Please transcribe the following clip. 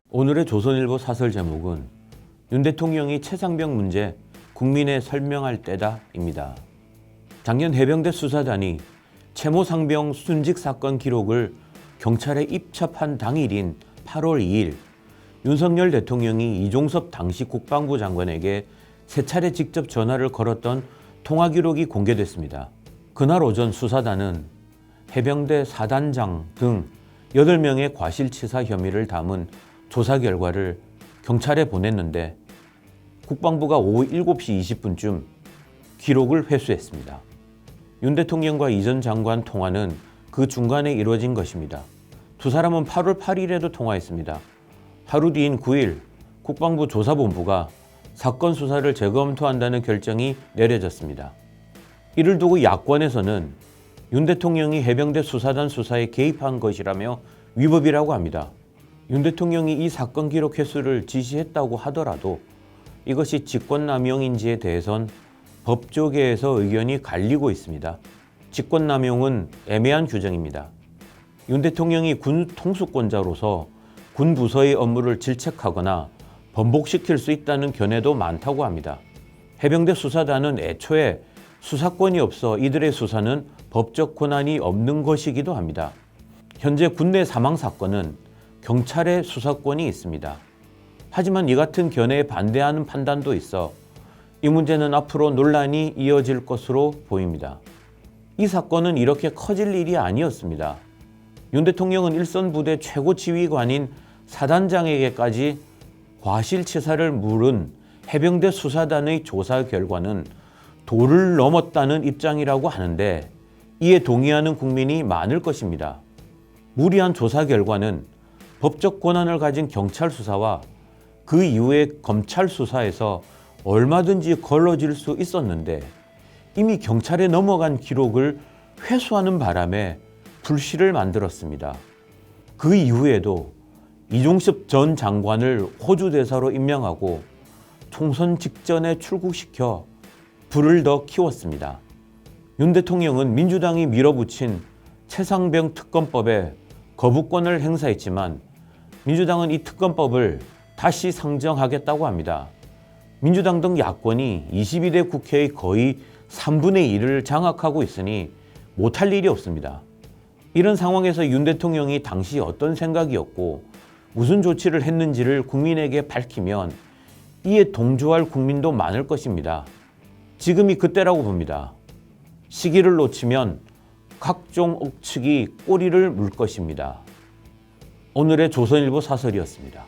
오늘의 조선일보 사설 제목은 윤 대통령이 최상병 문제 국민에 설명할 때다입니다. 작년 해병대 수사단이 채모 상병 순직 사건 기록을 경찰에 입첩한 당일인 8월 2일 윤석열 대통령이 이종섭 당시 국방부 장관에게 세 차례 직접 전화를 걸었던 통화 기록이 공개됐습니다. 그날 오전 수사단은 해병대 사단장 등 8명의 과실치사 혐의를 담은 조사 결과를 경찰에 보냈는데 국방부가 오후 7시 20분쯤 기록을 회수했습니다. 윤 대통령과 이 전 장관 통화는 그 중간에 이루어진 것입니다. 두 사람은 8월 8일에도 통화했습니다. 하루 뒤인 9일 국방부 조사본부가 사건 수사를 재검토한다는 결정이 내려졌습니다. 이를 두고 야권에서는 윤 대통령이 해병대 수사단 수사에 개입한 것이라며 위법이라고 합니다. 윤 대통령이 이 사건 기록 회수를 지시했다고 하더라도 이것이 직권남용인지에 대해선 법조계에서 의견이 갈리고 있습니다. 직권남용은 애매한 규정입니다. 윤 대통령이 군 통수권자로서 군 부서의 업무를 질책하거나 번복시킬 수 있다는 견해도 많다고 합니다. 해병대 수사단은 애초에 수사권이 없어 이들의 수사는 법적 권한이 없는 것이기도 합니다. 현재 군내 사망 사건은 경찰의 수사권이 있습니다. 하지만 이 같은 견해에 반대하는 판단도 있어 이 문제는 앞으로 논란이 이어질 것으로 보입니다. 이 사건은 이렇게 커질 일이 아니었습니다. 윤 대통령은 일선 부대 최고 지휘관인 사단장에게까지 과실치사를 물은 해병대 수사단의 조사 결과는 도를 넘었다는 입장이라고 하는데 이에 동의하는 국민이 많을 것입니다. 무리한 조사 결과는 법적 권한을 가진 경찰 수사와 그 이후의 검찰 수사에서 얼마든지 걸러질 수 있었는데 이미 경찰에 넘어간 기록을 회수하는 바람에 불씨를 만들었습니다. 그 이후에도 이종섭 전 장관을 호주 대사로 임명하고 총선 직전에 출국시켜 불을 더 키웠습니다. 윤 대통령은 민주당이 밀어붙인 최상병 특검법에 거부권을 행사했지만 민주당은 이 특검법을 다시 상정하겠다고 합니다. 민주당 등 야권이 22대 국회의 거의 3분의 1을 장악하고 있으니 못할 일이 없습니다. 이런 상황에서 윤 대통령이 당시 어떤 생각이었고 무슨 조치를 했는지를 국민에게 밝히면 이에 동조할 국민도 많을 것입니다. 지금이 그때라고 봅니다. 시기를 놓치면 각종 억측이 꼬리를 물 것입니다. 오늘의 조선일보 사설이었습니다.